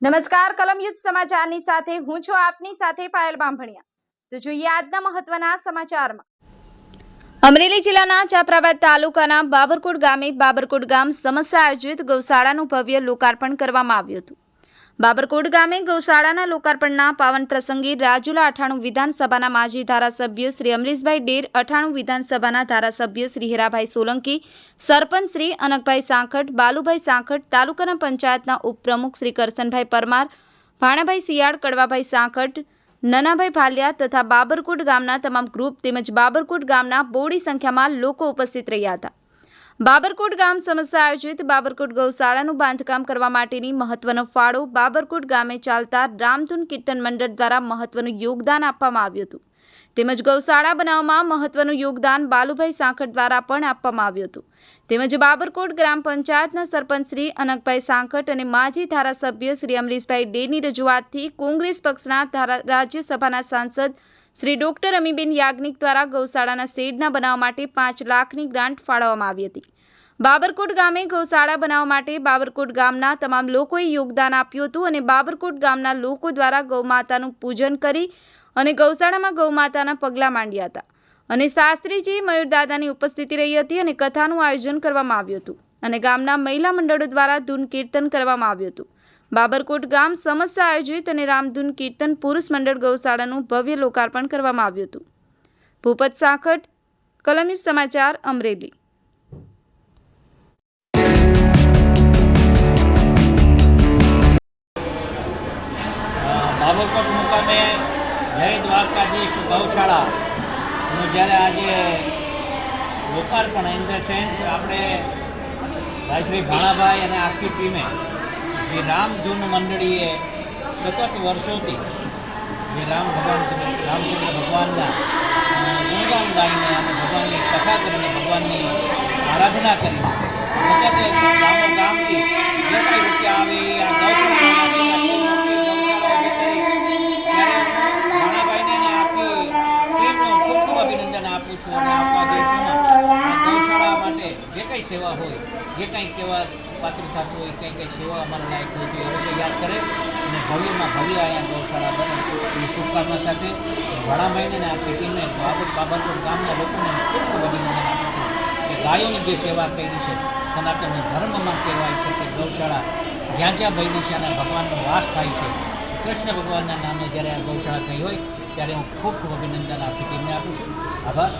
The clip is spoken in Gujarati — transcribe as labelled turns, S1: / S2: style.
S1: નમસ્કાર કલમ યુદ્ધ સમાચારની સાથે હું છું આપની સાથે પાયલ બામભણિયા। તો જોઈએ આજના મહત્વના સમાચારમાં। અમરેલી જિલ્લાના જાફરાબાદ તાલુકાના બાબરકોટ ગામે બાબરકોટ ગામ સમસ્યા આયોજિત ગૌશાળાનું ભવ્ય લોકાર્પણ કરવામાં આવ્યું હતું। બાબરકોટ ગામે ગૌશાળાના લોકાર્પણના પાવન પ્રસંગે રાજુલા 98 વિધાનસભાના માજી ધારાસભ્ય શ્રી અમરીશભાઈ ડેર, 98 વિધાનસભાના ધારાસભ્ય શ્રી હીરાભાઈ સોલંકી, સરપંચ શ્રી અનકભાઈ સાંખટ, બાલુભાઈ સાંખટ, તાલુકાના પંચાયતના ઉપપ્રમુખ શ્રી કરસનભાઈ પરમાર, ભાણાભાઈ સિયાળ, કડવાભાઈ સાંખટ, નનાભાઈ ભાલિયા તથા બાબરકોટ ગામના તમામ ગ્રુપ તેમજ બાબરકોટ ગામના બહોળી સંખ્યામાં લોકો ઉપસ્થિત રહ્યા હતા। બાબરકોટ ગામ સમસ્યા આયોજિત બાબરકોટ ગૌશાળાનું બાંધકામ કરવા માટેની મહત્વનો ફાળો બાબરકોટ ગામે ચાલતા રામધૂન કીર્તન મંડળ દ્વારા મહત્વનું યોગદાન આપવામાં આવ્યું હતું। તેમજ ગૌશાળા બનાવવામાં મહત્વનું યોગદાન બાલુભાઈ સાંખટ દ્વારા પણ આપવામાં આવ્યું હતું। તેમજ બાબરકોટ ગ્રામ પંચાયતના સરપંચ શ્રી અનકભાઈ સાંખટ અને માજી ધારાસભ્ય શ્રી અમરીશભાઈ ડેરની રજૂઆતથી કોંગ્રેસ પક્ષના રાજ્યસભાના સાંસદ શ્રી ડોક્ટર અમીબેન યાજ્ઞિક દ્વારા ગૌશાળાના શેડના બનાવવા માટે 5 લાખની ગ્રાન્ટ ફાળવવામાં આવી હતી। બાબરકોટ ગામે ગૌશાળા બનાવવા માટે બાબરકોટ ગામના તમામ લોકોએ યોગદાન આપ્યું હતું અને બાબરકોટ ગામના લોકો દ્વારા ગૌમાતાનું પૂજન કરી અને ગૌશાળામાં ગૌમાતાના પગલાં માંડ્યા હતા અને શાસ્ત્રીજી મયુરદાદાની ઉપસ્થિતિ રહી હતી અને કથાનું આયોજન કરવામાં આવ્યું હતું અને ગામના મહિલા મંડળો દ્વારા ધૂન કીર્તન કરવામાં આવ્યું હતું। બાબરકોટ ગામ સમસ્યા આયોજિત અને રામધૂન કીર્તન પુરુષ મંડળ ગૌશાળાનું ભવ્ય લોકાર્પણ કરવામાં આવ્યું હતું। ભૂપત સાંખટ, કલમ યુદ્ધ સમાચાર, અમરેલી।
S2: બાબરકોટ મુકામે જય દ્વારકાધીશ ગૌશાળાનું જ્યારે આજે લોકાર્પણ ઇન ધ સેન્સ આપણે ભાઈ શ્રી ભાણાભાઈ અને આખી ટીમે જે રામધૂન મંડળીએ સતત વર્ષોથી જે રામચંદ્ર ભગવાનના ગુણગાન ગાઈને અને ભગવાનની કથા કરીને ભગવાનની આરાધના કરીને સતત ગામથી જે કાંઈ રૂપિયા આવે એ આ ગૌશાળાને આખી ટીમનું ખૂબ ખૂબ અભિનંદન આપું છું અને આપણા દેશમાં ગૌશાળા માટે જે કંઈ સેવા હોય, જે કંઈ કહેવા પાત્ર થતું હોય, કંઈ સેવા અમારા લાયક હોય તો અવશ્ય યાદ કરે અને ભવ્યમાં ભવ્ય અહીંયા ગૌશાળા બને એવી શુભકામના સાથે ભાણાભાઈને અને આખી ટીમને બાબરકોટ ગામના લોકોને ખૂબ ખૂબ અભિનંદન આપું છું કે ગાયોની જે સેવા કરી છે, સનાતન ધર્મમાં કહેવાય છે કે ગૌશાળા જ્યાં જ્યાં બની છે અને ભગવાનનો વાસ થાય છે, કૃષ્ણ ભગવાનના નામે જ્યારે આ ગૌશાળા થઈ હોય ત્યારે હું ખૂબ ખૂબ અભિનંદન આખી ટીમને આપું છું। આભાર।